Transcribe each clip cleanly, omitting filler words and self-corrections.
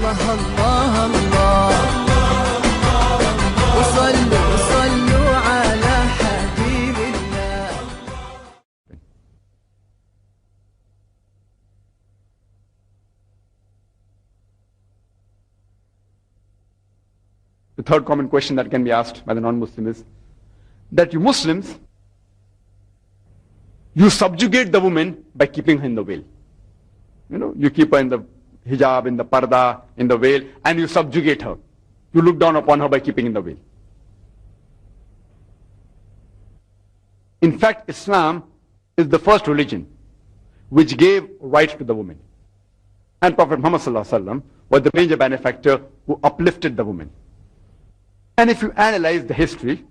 الله الله الله وصلوا صلوا على حبيب الله. The third common question that can be asked by the non-Muslim is that you Muslims, you subjugate the woman by keeping her in the veil. You know, you keep her in the hijab, in the parda, in the veil, and you subjugate her. You look down upon her by keeping in the veil. In fact, Islam is the first religion which gave rights to the woman. And Prophet Muhammad ﷺ was the major benefactor who uplifted the woman. And if you analyze the history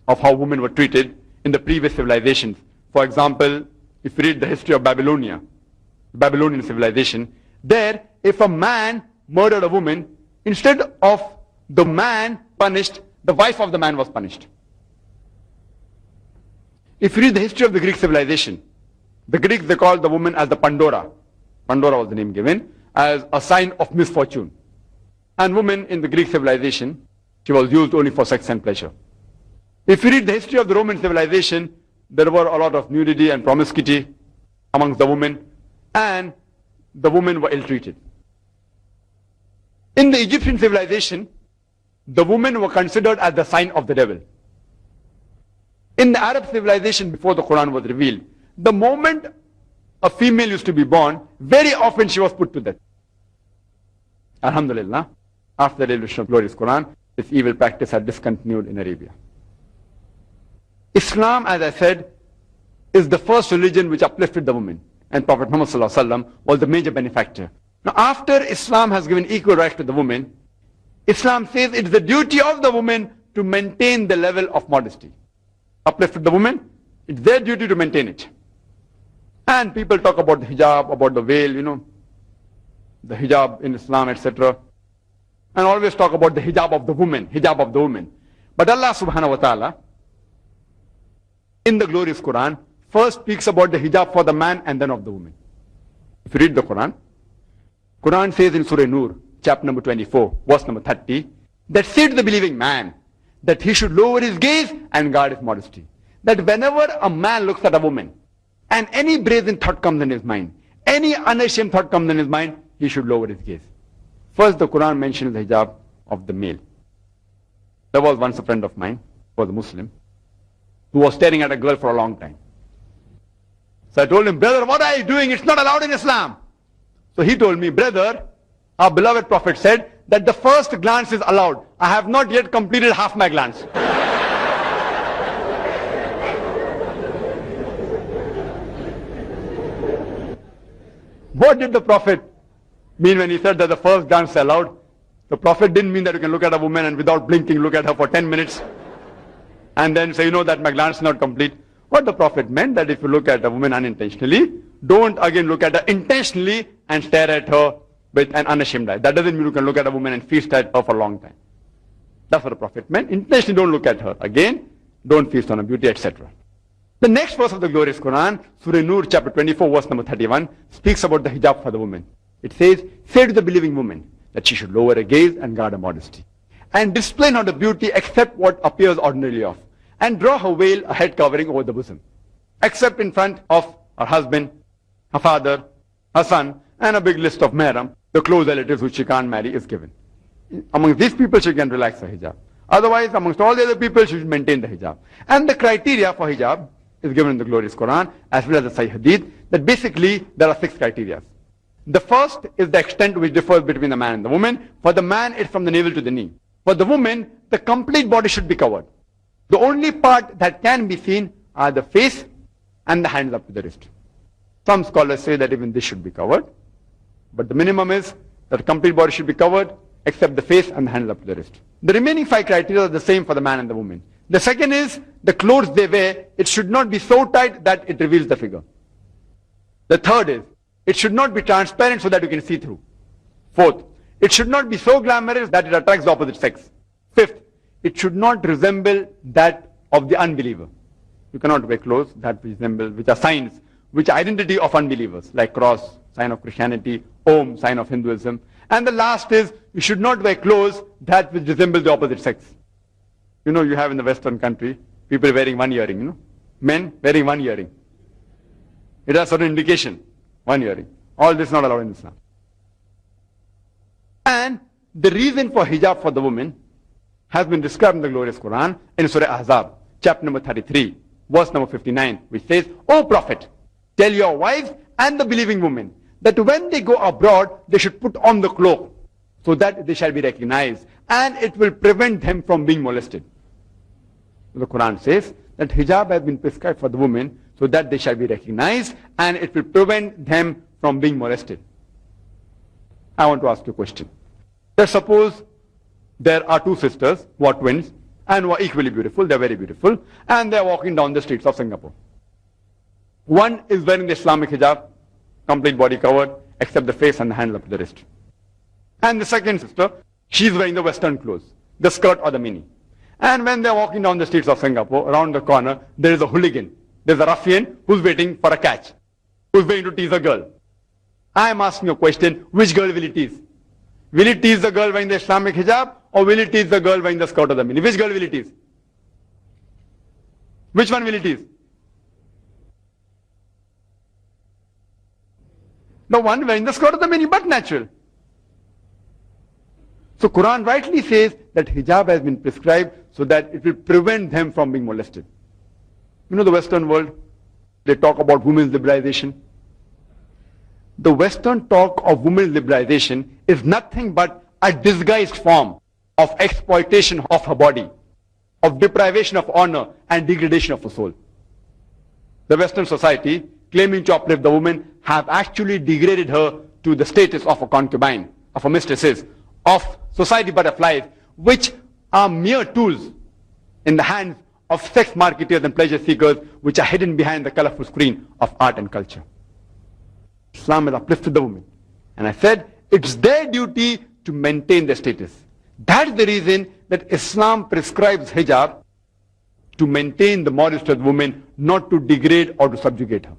of how women were treated in the previous civilizations, for example, if you read the history of Babylonia, Babylonian civilization, there, if a man murdered a woman, instead of the man punished, the wife of the man was punished. If you read the history of the Greek civilization, the Greeks, they called the woman as the Pandora. Pandora was the name given, as a sign of misfortune. And woman in the Greek civilization, she was used only for sex and pleasure. If you read the history of the Roman civilization, there were a lot of nudity and promiscuity amongst the women, and the women were ill-treated. In the Egyptian civilization, the women were considered as the sign of the devil. In the Arab civilization, before the Quran was revealed, the moment a female used to be born, very often she was put to death. Alhamdulillah, after the revelation of glorious Quran, this evil practice had discontinued in Arabia. Islam, as I said, is the first religion which uplifted the woman. And Prophet Muhammad ﷺ was the major benefactor. Now, after Islam has given equal rights to the woman, Islam says it's the duty of the woman to maintain the level of modesty. Uplifted the woman, it's their duty to maintain it. And people talk about the hijab, about the veil, you know, the hijab in Islam, etc. And always talk about the hijab of the woman, hijab of the woman. But Allah subhanahu wa ta'ala, in the glorious Quran, first speaks about the hijab for the man and then of the woman. If you read the Quran, Quran says in Surah Nur, chapter number 24, verse number 30, that say to the believing man that he should lower his gaze and guard his modesty. That whenever a man looks at a woman and any brazen thought comes in his mind, any unashamed thought comes in his mind, he should lower his gaze. First, the Quran mentions the hijab of the male. There was once a friend of mine, who was a Muslim, who was staring at a girl for a long time. So I told him, brother, what are you doing? It's not allowed in Islam. So he told me, brother, our beloved Prophet said that the first glance is allowed. I have not yet completed half my glance. What did the Prophet mean when he said that the first glance is allowed? The Prophet didn't mean that you can look at a woman and without blinking look at her for 10 minutes and then say, you know, that my glance is not complete. What the Prophet meant, that if you look at a woman unintentionally, don't again look at her intentionally and stare at her with an unashamed eye. That doesn't mean you can look at a woman and feast at her for a long time. That's what the Prophet meant. Intentionally don't look at her. Again, don't feast on her beauty, etc. The next verse of the glorious Quran, Surah Nur, chapter 24, verse number 31, speaks about the hijab for the woman. It says, say to the believing woman that she should lower her gaze and guard her modesty, and display not the beauty except what appears ordinarily of, and draw her veil, a head covering over the bosom, except in front of her husband, her father, her son, and a big list of mahram, the close relatives which she can't marry, is given. Among these people she can relax her hijab. Otherwise, amongst all the other people, she should maintain the hijab. And the criteria for hijab is given in the glorious Quran, as well as the Sahih Hadith, that basically there are 6 criteria. The first is the extent which differs between the man and the woman. For the man, it's from the navel to the knee. For the woman, the complete body should be covered. The only part that can be seen are the face and the hands up to the wrist. Some scholars say that even this should be covered. But the minimum is that the complete body should be covered, except the face and the hands up to the wrist. The remaining 5 criteria are the same for the man and the woman. The second is the clothes they wear, it should not be so tight that it reveals the figure. The third is, it should not be transparent so that you can see through. Fourth, it should not be so glamorous that it attracts the opposite sex. Fifth, it should not resemble that of the unbeliever. You cannot wear clothes that resemble, which are signs, which are identity of unbelievers, like cross, sign of Christianity, Om, sign of Hinduism. And the last is, you should not wear clothes that which resemble the opposite sex. You know, you have in the Western country, people wearing one earring, you know. Men wearing one earring. It has certain indication, one earring. All this is not allowed in Islam. And the reason for hijab for the woman has been described in the glorious Quran in Surah Ahzab, chapter number 33, verse number 59, which says, O Prophet, tell your wives and the believing women that when they go abroad, they should put on the cloak so that they shall be recognized, and it will prevent them from being molested. The Quran says that hijab has been prescribed for the women so that they shall be recognized, and it will prevent them from being molested. I want to ask you a question. Let's suppose there are two sisters who are twins and who are equally beautiful, they're very beautiful, and they're walking down the streets of Singapore. One is wearing the Islamic hijab, complete body covered, except the face and the hand up to the wrist. And the second sister, she's wearing the Western clothes, the skirt or the mini. And when they're walking down the streets of Singapore, around the corner, there is a hooligan. There's a ruffian who's waiting for a catch, who's going to tease a girl. I'm asking a question, which girl will he tease? Will he tease the girl wearing the Islamic hijab, or will he tease the girl wearing the skirt or the mini? Which girl will he tease? Which one will he tease? The one wearing the skirt or the mini, but natural. So Quran rightly says that hijab has been prescribed so that it will prevent them from being molested. You know, the Western world, they talk about women's liberalization. The Western talk of women's liberalization is nothing but a disguised form of exploitation of her body, of deprivation of honor and degradation of her soul. The Western society, claiming to uplift the woman, have actually degraded her to the status of a concubine, of a mistresses, of society butterflies, which are mere tools in the hands of sex marketers and pleasure seekers, which are hidden behind the colorful screen of art and culture. Islam has uplifted the woman. And I said, it's their duty to maintain their status. That's the reason that Islam prescribes hijab, to maintain the modesty of the woman, not to degrade or to subjugate her.